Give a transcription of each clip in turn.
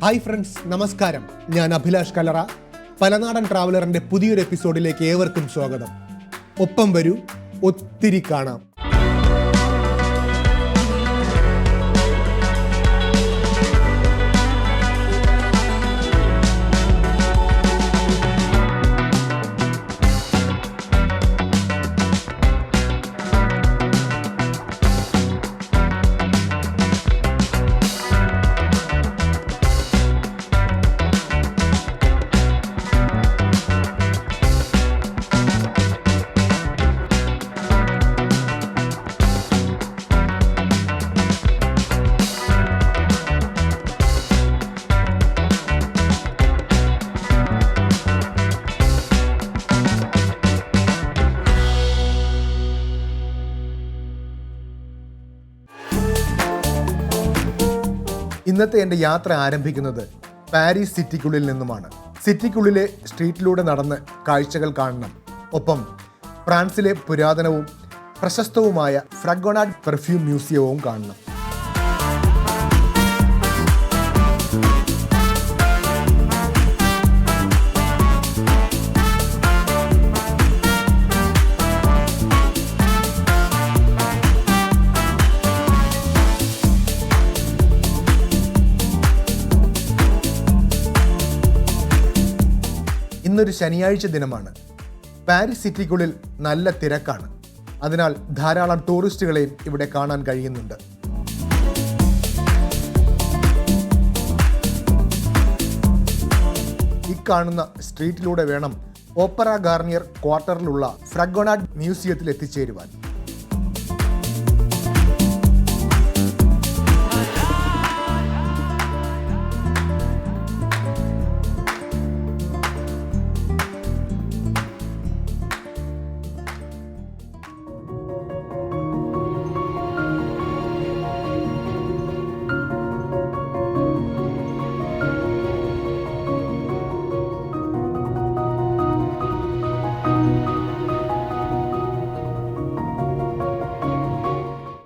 Hi friends, നമസ്കാരം. ഞാൻ അഭിലാഷ് കലറ. പലനാടൻ ട്രാവലറിന്റെ പുതിയൊരു എപ്പിസോഡിലേക്ക് ഏവർക്കും സ്വാഗതം. ഒപ്പം വരൂ, ഒത്തിരി കാണാം. ഇന്നത്തെ എൻ്റെ യാത്ര ആരംഭിക്കുന്നത് പാരീസ് സിറ്റിക്കുള്ളിൽ നിന്നുമാണ്. സിറ്റിക്കുള്ളിലെ സ്ട്രീറ്റിലൂടെ നടന്ന് കാഴ്ചകൾ കാണണം. ഒപ്പം ഫ്രാൻസിലെ പുരാതനവും പ്രശസ്തവുമായ ഫ്രഗോണാഡ് പെർഫ്യൂം മ്യൂസിയവും കാണണം. ഇന്നൊരു ശനിയാഴ്ച ദിനമാണ്. പാരീസ് സിറ്റിക്കുള്ളിൽ നല്ല തിരക്കാണ്. അതിനാൽ ധാരാളം ടൂറിസ്റ്റുകളെയും ഇവിടെ കാണാൻ കഴിയുന്നുണ്ട്. ഈ കാണുന്ന സ്ട്രീറ്റിലൂടെ വേണം ഓപ്പറ ഗാർണിയർ ക്വാർട്ടറിലുള്ള ഫ്രഗോണാഡ് മ്യൂസിയത്തിൽ എത്തിച്ചേരുവാൻ.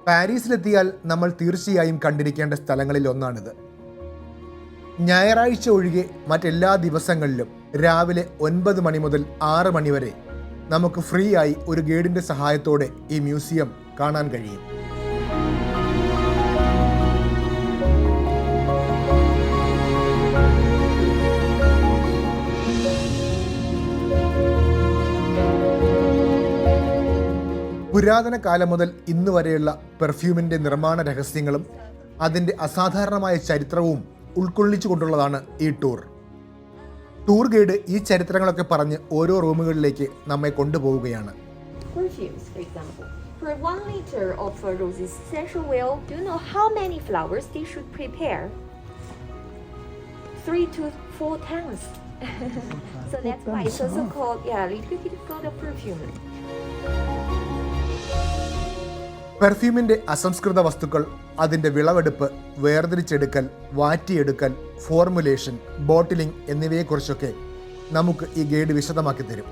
പാരീസിലെത്തിയാൽ നമ്മൾ തീർച്ചയായും കണ്ടിരിക്കേണ്ട സ്ഥലങ്ങളിൽ ഒന്നാണിത്. ഞായറാഴ്ച ഒഴികെ മറ്റെല്ലാ ദിവസങ്ങളിലും രാവിലെ 9 മണി മുതൽ 6 മണി വരെ നമുക്ക് ഫ്രീ ആയി ഒരു ഗൈഡിൻ്റെ സഹായത്തോടെ ഈ മ്യൂസിയം കാണാൻ കഴിയും. പുരാതന കാലം മുതൽ ഇന്ന് വരെയുള്ള പെർഫ്യൂമിൻ്റെ നിർമ്മാണ രഹസ്യങ്ങളും അതിൻ്റെ അസാധാരണമായ ചരിത്രവും ഉൾക്കൊള്ളിച്ചുകൊണ്ടുള്ളതാണ് ഈ ടൂർ ഗൈഡ് ഈ ചരിത്രങ്ങളൊക്കെ പറഞ്ഞ് ഓരോ റൂമുകളിലേക്ക് നമ്മെ കൊണ്ടുപോവുകയാണ്. For 1 liter of rose essential oil, do you know how many flowers they should prepare? 3 to 4 tons. So that's why it's also called liquid gold perfume. പെർഫ്യൂമിൻ്റെ അസംസ്കൃത വസ്തുക്കൾ, അതിൻ്റെ വിളവെടുപ്പ്, വേർതിരിച്ചെടുക്കൽ, വാറ്റിയെടുക്കൽ, ഫോർമുലേഷൻ, ബോട്ടിലിംഗ് എന്നിവയെക്കുറിച്ചൊക്കെ നമുക്ക് ഈ ഗൈഡ് വിശദമാക്കി തരും.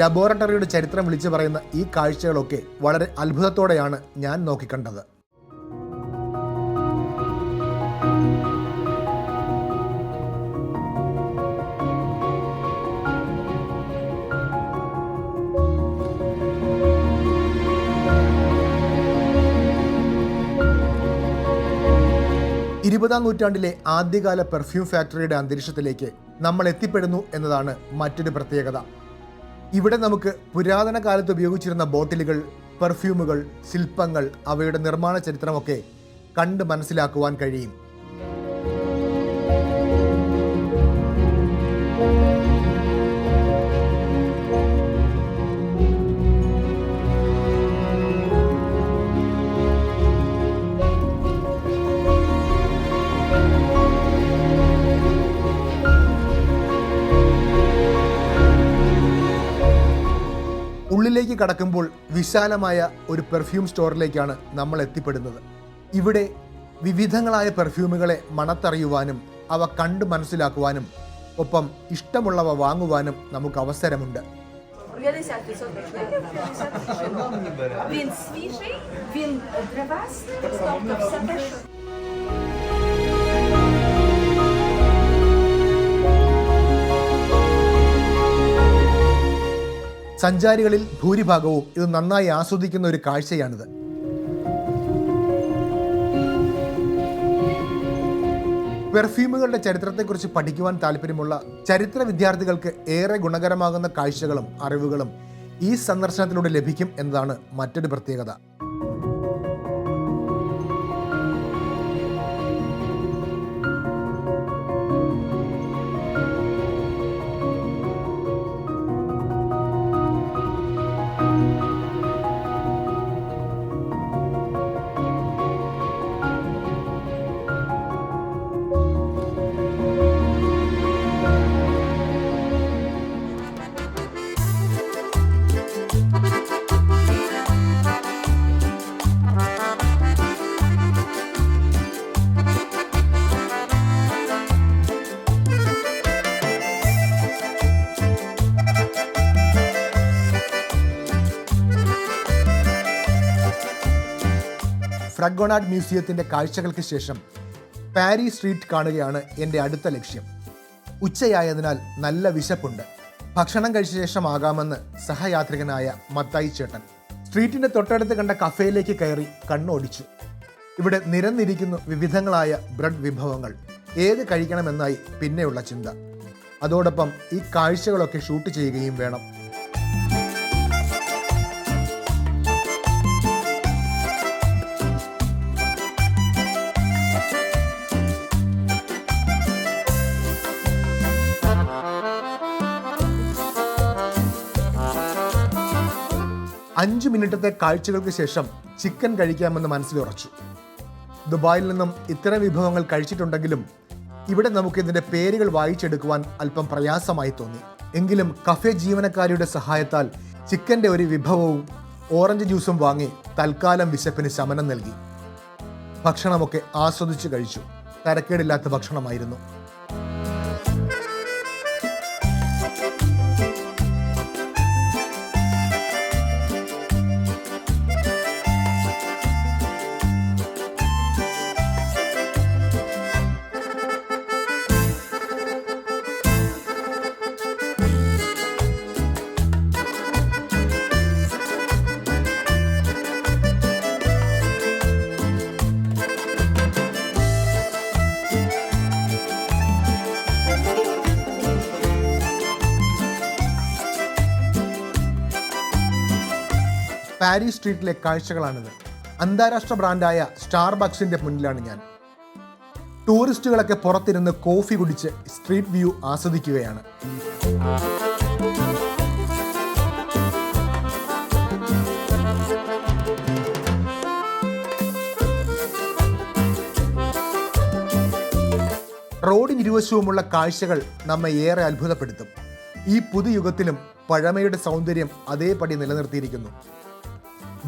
ലബോറട്ടറിയുടെ ചരിത്രം വിളിച്ചു പറയുന്ന ഈ കാഴ്ചകളൊക്കെ വളരെ അത്ഭുതത്തോടെയാണ് ഞാൻ നോക്കിക്കണ്ടത്. ഇരുപതാം നൂറ്റാണ്ടിലെ ആദ്യകാല പെർഫ്യൂം ഫാക്ടറിയുടെ അന്തരീക്ഷത്തിലേക്ക് നമ്മൾ എത്തിപ്പെടുന്നു എന്നതാണ് മറ്റൊരു പ്രത്യേകത. ഇവിടെ നമുക്ക് പുരാതന കാലത്ത് ഉപയോഗിച്ചിരുന്ന ബോട്ടിലുകൾ, പെർഫ്യൂമുകൾ, ശില്പങ്ങൾ, അവയുടെ നിർമ്മാണ ചരിത്രമൊക്കെ കണ്ട് മനസ്സിലാക്കുവാൻ കഴിയും. ഉള്ളിലേക്ക് കടക്കുമ്പോൾ വിശാലമായ ഒരു പെർഫ്യൂം സ്റ്റോറിലേക്കാണ് നമ്മൾ എത്തിപ്പെടുന്നത്. ഇവിടെ വിവിധങ്ങളായ പെർഫ്യൂമുകളെ മണത്തറിയുവാനും അവ കണ്ട് മനസ്സിലാക്കുവാനും ഒപ്പം ഇഷ്ടമുള്ളവ വാങ്ങുവാനും നമുക്ക് അവസരമുണ്ട്. സഞ്ചാരികളിൽ ഭൂരിഭാഗവും ഇത് നന്നായി ആസ്വദിക്കുന്ന ഒരു കാഴ്ചയാണിത്. പെർഫ്യൂമുകളുടെ ചരിത്രത്തെക്കുറിച്ച് പഠിക്കുവാൻ താല്പര്യമുള്ള ചരിത്ര വിദ്യാർത്ഥികൾക്ക് ഏറെ ഗുണകരമാകുന്ന കാഴ്ചകളും അറിവുകളും ഈ സന്ദർശനത്തിലൂടെ ലഭിക്കും എന്നതാണ് മറ്റൊരു പ്രത്യേകത. ഫ്രഗോണാഡ് മ്യൂസിയത്തിൻ്റെ കാഴ്ചകൾക്ക് ശേഷം പാരി സ്ട്രീറ്റ് കാണുകയാണ് എൻ്റെ അടുത്ത ലക്ഷ്യം. ഉച്ചയായതിനാൽ നല്ല വിശപ്പുണ്ട്. ഭക്ഷണം കഴിച്ച ശേഷം ആകാമെന്ന് സഹയാത്രികനായ മത്തായി ചേട്ടൻ സ്ട്രീറ്റിൻ്റെ തൊട്ടടുത്ത് കണ്ട കഫേയിലേക്ക് കയറി കണ്ണോടിച്ചു. ഇവിടെ നിരന്നിരിക്കുന്നു വിവിധങ്ങളായ ബ്രെഡ് വിഭവങ്ങൾ. ഏത് കഴിക്കണമെന്നായി പിന്നെയുള്ള ചിന്ത. അതോടൊപ്പം ഈ കാഴ്ചകളൊക്കെ ഷൂട്ട് ചെയ്യുകയും വേണം. അഞ്ച് മിനിറ്റത്തെ കാഴ്ചകൾക്ക് ശേഷം ചിക്കൻ കഴിക്കാമെന്ന് മനസ്സിലുറച്ചു. ദുബായിൽ നിന്നും ഇത്തരം വിഭവങ്ങൾ കഴിച്ചിട്ടുണ്ടെങ്കിലും ഇവിടെ നമുക്കിതിൻ്റെ പേരുകൾ വായിച്ചെടുക്കുവാൻ അല്പം പ്രയാസമായി തോന്നി. എങ്കിലും കഫേ ജീവനക്കാരിയുടെ സഹായത്താൽ ചിക്കൻ്റെ ഒരു വിഭവവും ഓറഞ്ച് ജ്യൂസും വാങ്ങി തൽക്കാലം വിശപ്പിന് ശമനം നൽകി. ഭക്ഷണമൊക്കെ ആസ്വദിച്ച് കഴിച്ചു. തരക്കേടില്ലാത്ത ഭക്ഷണമായിരുന്നു. പാരി സ്ട്രീറ്റിലെ കാഴ്ചകളാണിത്. അന്താരാഷ്ട്ര ബ്രാൻഡായ സ്റ്റാർബക്സിൻ്റെ മുന്നിലാണ് ഞാൻ. ടൂറിസ്റ്റുകളൊക്കെ പുറത്തിരുന്ന് കോഫി കുടിച്ച് സ്ട്രീറ്റ് വ്യൂ ആസ്വദിക്കുകയാണ്. റോഡിനിരുവശവുമുള്ള കാഴ്ചകൾ നമ്മെ ഏറെ അത്ഭുതപ്പെടുത്തും. ഈ പുതുയുഗത്തിലും പഴമയുടെ സൗന്ദര്യം അതേപടി നിലനിർത്തിയിരിക്കുന്നു.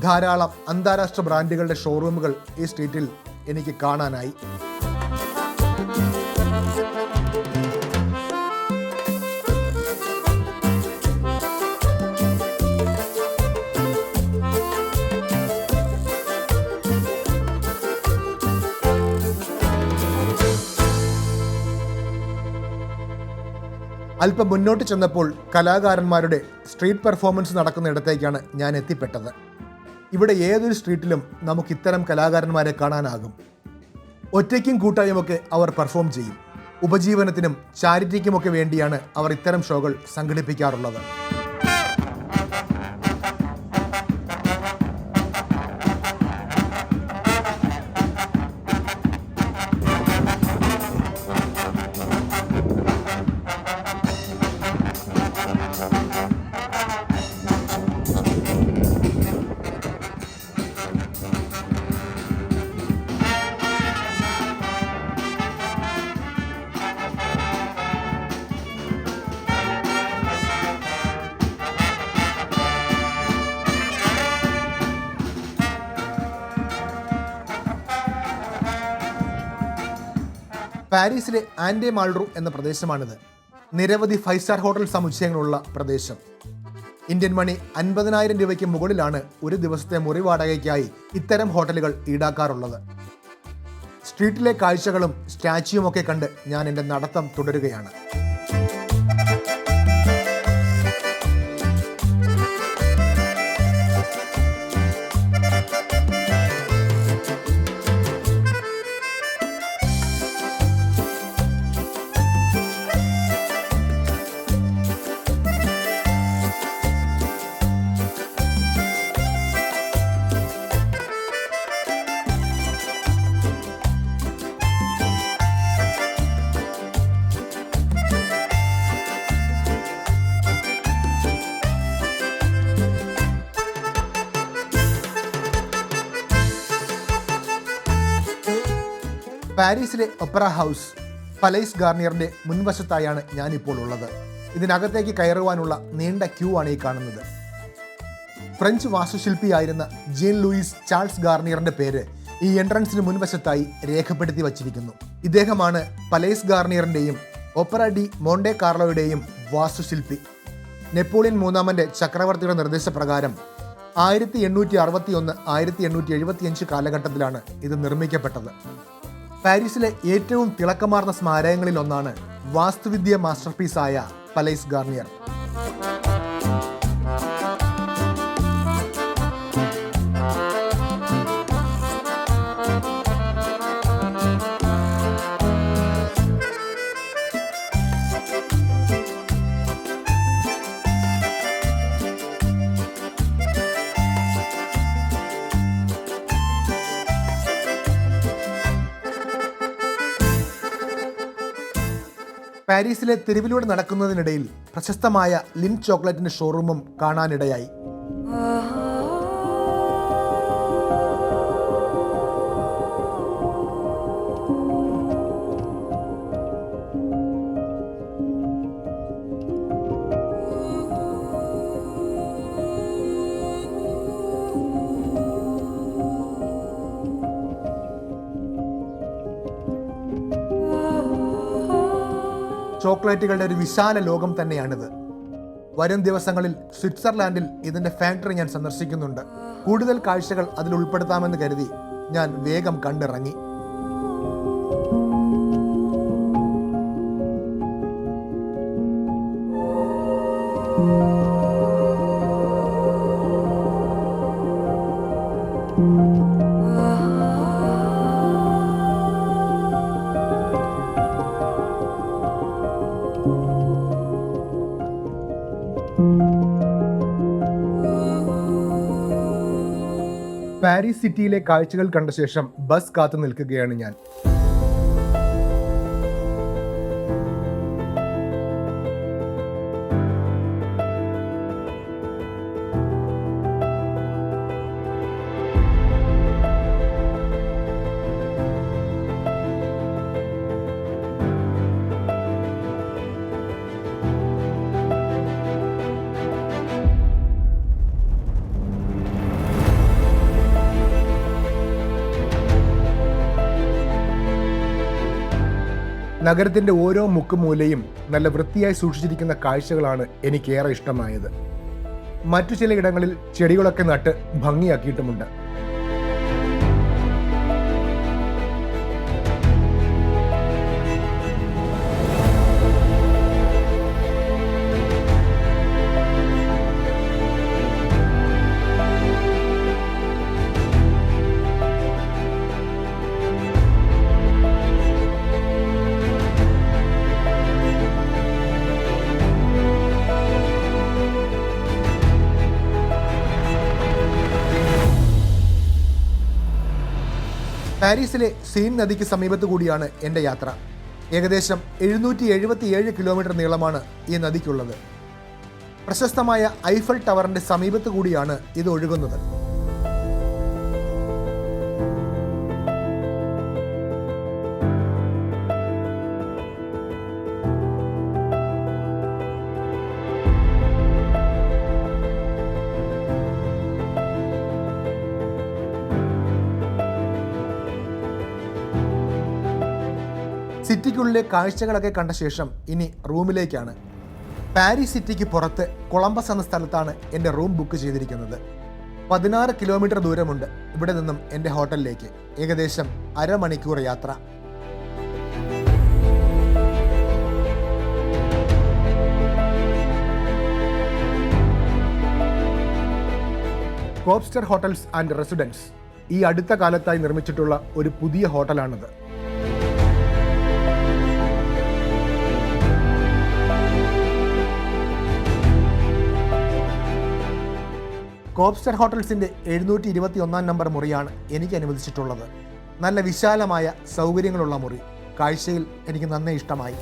ധാരാളം അന്താരാഷ്ട്ര ബ്രാൻഡുകളുടെ ഷോറൂമുകൾ ഈ സ്ട്രീറ്റിൽ എനിക്ക് കാണാനായി. അല്പം മുന്നോട്ട് ചെന്നപ്പോൾ കലാകാരന്മാരുടെ സ്ട്രീറ്റ് പെർഫോമൻസ് നടക്കുന്നിടത്തേക്കാണ് ഞാൻ എത്തിപ്പെട്ടത്. ഇവിടെ ഏതൊരു സ്ട്രീറ്റിലും നമുക്ക് ഇത്തരം കലാകാരന്മാരെ കാണാനാകും. ഒറ്റയ്ക്കും കൂട്ടായുമൊക്കെ അവർ പെർഫോം ചെയ്യും. ഉപജീവനത്തിനും ചാരിറ്റിക്കുമൊക്കെ വേണ്ടിയാണ് അവർ ഇത്തരം ഷോകൾ സംഘടിപ്പിക്കാറുള്ളത്. പാരീസിലെ ആൻഡേ മാൾറൂ എന്ന പ്രദേശമാണിത്. നിരവധി 5 സ്റ്റാർ ഹോട്ടൽ സമുച്ചയങ്ങളുള്ള പ്രദേശം. ഇന്ത്യൻ മണി 50,000 രൂപയ്ക്ക് മുകളിലാണ് ഒരു ദിവസത്തെ മുറി വാടകയ്ക്കായി ഇത്തരം ഹോട്ടലുകൾ ഈടാക്കാറുള്ളത്. സ്ട്രീറ്റിലെ കാഴ്ചകളും സ്റ്റാച്യുമൊക്കെ കണ്ട് ഞാൻ എൻ്റെ നടത്തം തുടരുകയാണ്. പാരീസിലെ ഒപ്പറ ഹൗസ് പലൈസ് ഗാർണിയറിന്റെ മുൻവശത്തായാണ് ഞാനിപ്പോൾ ഉള്ളത്. ഇതിനകത്തേക്ക് കയറുവാനുള്ള നീണ്ട ക്യൂ ആണ് ഈ കാണുന്നത്. ഫ്രഞ്ച് വാസ്തുശില്പിയായിരുന്ന ജീൻ ലൂയിസ് ചാൾസ് ഗാർണിയറിന്റെ പേര് ഈ എൻട്രൻസിന് മുൻവശത്തായി രേഖപ്പെടുത്തി വച്ചിരിക്കുന്നു. ഇദ്ദേഹമാണ് പലൈസ് ഗാർണിയറിന്റെയും ഒപ്പറ ഡി മോണ്ടെ കാർലോയുടെയും വാസ്തുശില്പി. നെപ്പോളിയൻ മൂന്നാമന്റെ ചക്രവർത്തിയുടെ നിർദ്ദേശപ്രകാരം 1861-1875 കാലഘട്ടത്തിലാണ് ഇത് നിർമ്മിക്കപ്പെട്ടത്. പാരീസിലെ ഏറ്റവും തിളക്കമാർന്ന സ്മാരകങ്ങളിൽ ഒന്നാണ് വാസ്തുവിദ്യ മാസ്റ്റർപീസായ പലൈസ് ഗാർണിയർ. പാരീസിലെ തെരുവിലൂടെ നടക്കുന്നതിനിടയിൽ പ്രശസ്തമായ ലിൻ ചോക്ലേറ്റിന്റെ ഷോറൂമും കാണാനിടയായി. ചോക്ലേറ്റുകളുടെ ഒരു വിശാല ലോകം തന്നെയാണിത്. വരും ദിവസങ്ങളിൽ സ്വിറ്റ്സർലാൻഡിൽ ഇതിന്റെ ഫാക്ടറി ഞാൻ സന്ദർശിക്കുന്നുണ്ട്. കൂടുതൽ കാഴ്ചകൾ അതിൽ ഉൾപ്പെടുത്താമെന്ന് കരുതി ഞാൻ വേഗം കണ്ടിറങ്ങി. പാരീസ് സിറ്റിയിലെ കാഴ്ചകൾ കണ്ട ശേഷം ബസ് കാത്തു നിൽക്കുകയാണ് ഞാൻ. നഗരത്തിന്റെ ഓരോ മുക്കുമൂലയും നല്ല വൃത്തിയായി സൂക്ഷിച്ചിരിക്കുന്ന കാഴ്ചകളാണ് എനിക്കേറെ ഇഷ്ടമായത്. മറ്റു ചിലയിടങ്ങളിൽ ചെടികളൊക്കെ നട്ട് ഭംഗിയാക്കിയിട്ടുമുണ്ട്. പാരീസിലെ സെയിൻ നദിക്ക് സമീപത്തു കൂടിയാണ് എൻ്റെ യാത്ര. ഏകദേശം 777 കിലോമീറ്റർ നീളമാണ് ഈ നദിക്കുള്ളത്. പ്രശസ്തമായ ഐഫൽ ടവറിന്റെ സമീപത്തു കൂടിയാണ് ഇത് ഒഴുകുന്നത്. സിറ്റിക്കുള്ളിലെ കാഴ്ചകളൊക്കെ കണ്ട ശേഷം ഇനി റൂമിലേക്കാണ്. പാരീസ് സിറ്റിക്ക് പുറത്ത് കൊളംബസ് എന്ന സ്ഥലത്താണ് എൻ്റെ റൂം ബുക്ക് ചെയ്തിരിക്കുന്നത്. 16 കിലോമീറ്റർ ദൂരമുണ്ട് ഇവിടെ നിന്നും എൻ്റെ ഹോട്ടലിലേക്ക്. ഏകദേശം അരമണിക്കൂർ യാത്ര. കോബ്സ്റ്റർ ഹോട്ടൽസ് ആൻഡ് റെസിഡൻസ് ഈ അടുത്ത കാലത്തായി നിർമ്മിച്ചിട്ടുള്ള ഒരു പുതിയ ഹോട്ടലാണിത്. കോബ്സ്റ്റർ ഹോട്ടൽസിൻ്റെ 721 നമ്പർ മുറിയാണ് എനിക്ക് അനുവദിച്ചിട്ടുള്ളത്. നല്ല വിശാലമായ സൗകര്യങ്ങളുള്ള മുറി. കാഴ്ചയിൽ എനിക്ക് നന്നേ ഇഷ്ടമായി.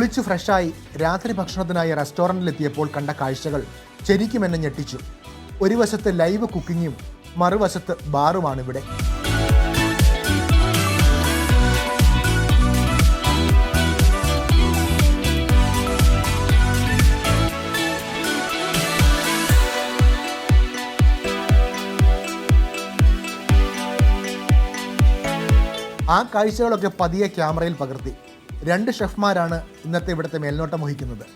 കുളിച്ചു ഫ്രഷായി രാത്രി ഭക്ഷണത്തിനായി റെസ്റ്റോറൻറ്റിലെത്തിയപ്പോൾ കണ്ട കാഴ്ചകൾ ശരിക്കും എന്നെ ഞെട്ടിച്ചു. ഒരു വശത്ത് ലൈവ് കുക്കിങ്ങും മറുവശത്ത് ബാറുമാണിവിടെ. ആ കാഴ്ചകളൊക്കെ പതിയെ ക്യാമറയിൽ പകർത്തി. 2 ഷെഫ്മാരാണ് ഇന്നത്തെ ഇവിടുത്തെ മേൽനോട്ടം വഹിക്കുന്നത്.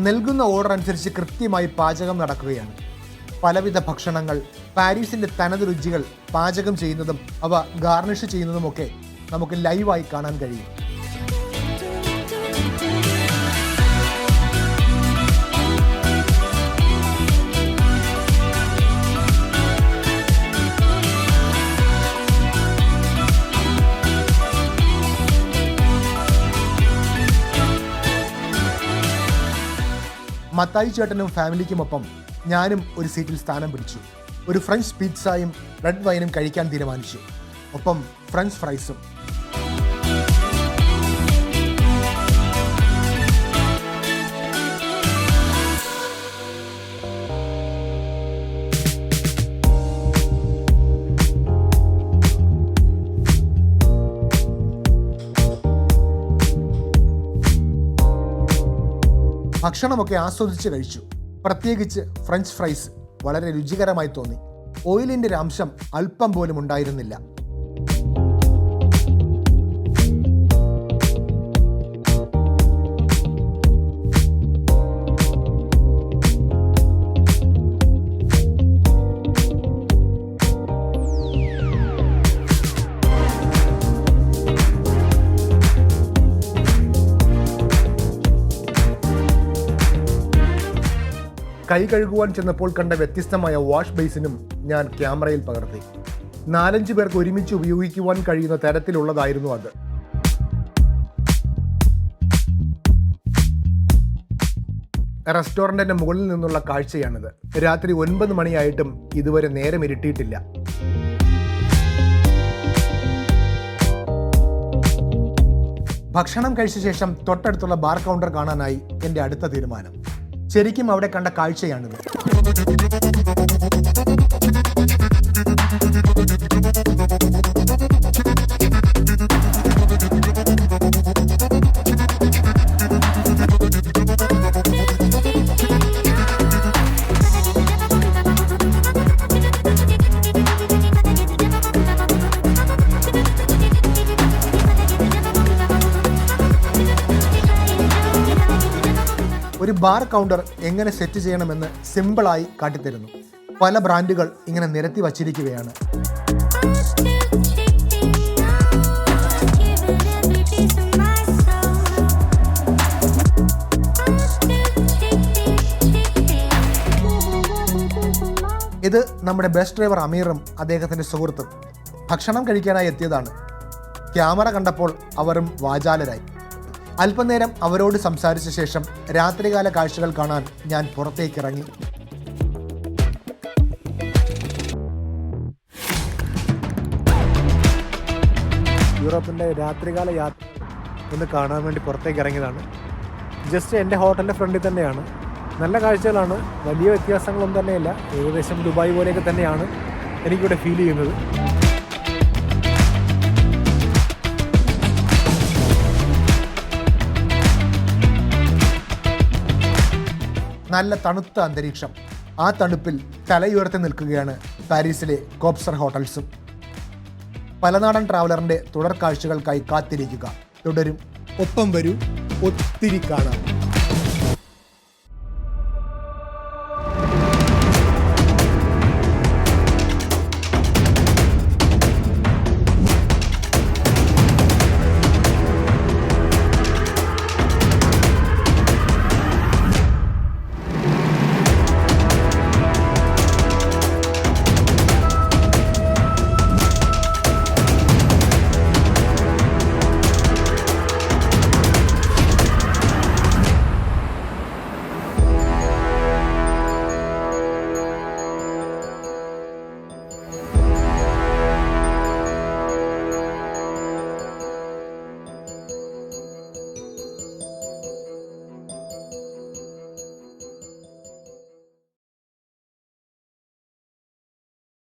നൽകുന്ന ഓർഡർ അനുസരിച്ച് കൃത്യമായി പാചകം നടക്കുകയാണ്. പലവിധ ഭക്ഷണങ്ങൾ, പാരീസിൻ്റെ തനത് രുചികൾ പാചകം ചെയ്യുന്നതും അവ ഗാർണിഷ് ചെയ്യുന്നതുമൊക്കെ നമുക്ക് ലൈവായി കാണാൻ കഴിയും. മത്തായി ചേട്ടനും ഫാമിലിക്കുമൊപ്പം ഞാനും ഒരു സീറ്റിൽ സ്ഥാനം പിടിച്ചു. ഒരു ഫ്രഞ്ച് പിസ്സയും റെഡ് വൈനും കഴിക്കാൻ തീരുമാനിച്ചു. ഒപ്പം ഫ്രഞ്ച് ഫ്രൈസും. ഭക്ഷണമൊക്കെ ആസ്വദിച്ച് കഴിച്ചു. പ്രത്യേകിച്ച് ഫ്രഞ്ച് ഫ്രൈസ് വളരെ രുചികരമായി തോന്നി. ഓയിലിൻ്റെ ഒരു അംശം അല്പം പോലും ഉണ്ടായിരുന്നില്ല. കൈ കഴുകുവാൻ ചെന്നപ്പോൾ കണ്ട വ്യത്യസ്തമായ വാഷ് ബേസിനും ഞാൻ ക്യാമറയിൽ പകർത്തി. 4-5 പേർക്ക് ഒരുമിച്ച് ഉപയോഗിക്കുവാൻ കഴിയുന്ന തരത്തിലുള്ളതായിരുന്നു അത്. റെസ്റ്റോറൻറ്റിൻ്റെ മുകളിൽ നിന്നുള്ള കാഴ്ചയാണിത്. രാത്രി 9 മണിയായിട്ടും ഇതുവരെ നേരം ഇരുട്ടിയിട്ടില്ല. ഭക്ഷണം കഴിച്ച ശേഷം തൊട്ടടുത്തുള്ള ബാർ കൗണ്ടർ കാണാനായി എൻ്റെ അടുത്ത തീരുമാനം. ശരിക്കും അവിടെ കണ്ട കാഴ്ചയാണിത്. ഒരു ബാർ കൗണ്ടർ എങ്ങനെ സെറ്റ് ചെയ്യണമെന്ന് സിമ്പിളായി കാട്ടിത്തരുന്നു. പല ബ്രാൻഡുകൾ ഇങ്ങനെ നിരത്തി വച്ചിരിക്കുകയാണ്. ഇത് നമ്മുടെ ബസ് ഡ്രൈവർ അമീറും അദ്ദേഹത്തിൻ്റെ സുഹൃത്തും ഭക്ഷണം കഴിക്കാനായി എത്തിയതാണ്. ക്യാമറ കണ്ടപ്പോൾ അവരും വാചാലരായി. അല്പനേരം അവരോട് സംസാരിച്ച ശേഷം രാത്രികാല കാഴ്ചകൾ കാണാൻ ഞാൻ പുറത്തേക്കിറങ്ങി. യൂറോപ്പിൻ്റെ രാത്രികാല യാത്ര ഒന്ന് കാണാൻ വേണ്ടി പുറത്തേക്ക് ഇറങ്ങിയതാണ്. ജസ്റ്റ് എൻ്റെ ഹോട്ടലിൻ്റെ ഫ്രണ്ടിൽ തന്നെയാണ്. നല്ല കാഴ്ചകളാണ്. വലിയ വ്യത്യാസങ്ങളൊന്നും തന്നെയില്ല. ഏകദേശം ദുബായ് പോലെയൊക്കെ തന്നെയാണ് എനിക്കിവിടെ ഫീൽ ചെയ്യുന്നത്. നല്ല തണുത്ത അന്തരീക്ഷം. ആ തണുപ്പിൽ തലയുയർത്തി നിൽക്കുകയാണ് പാരീസിലെ കോപ്സർ ഹോട്ടൽസും. പലനാടൻ ട്രാവലറിൻ്റെ തുടർ കാഴ്ചകൾക്കായി കാത്തിരിക്കുക. തുടരും. ഒപ്പം വരൂ, ഒത്തിരി കാണാം.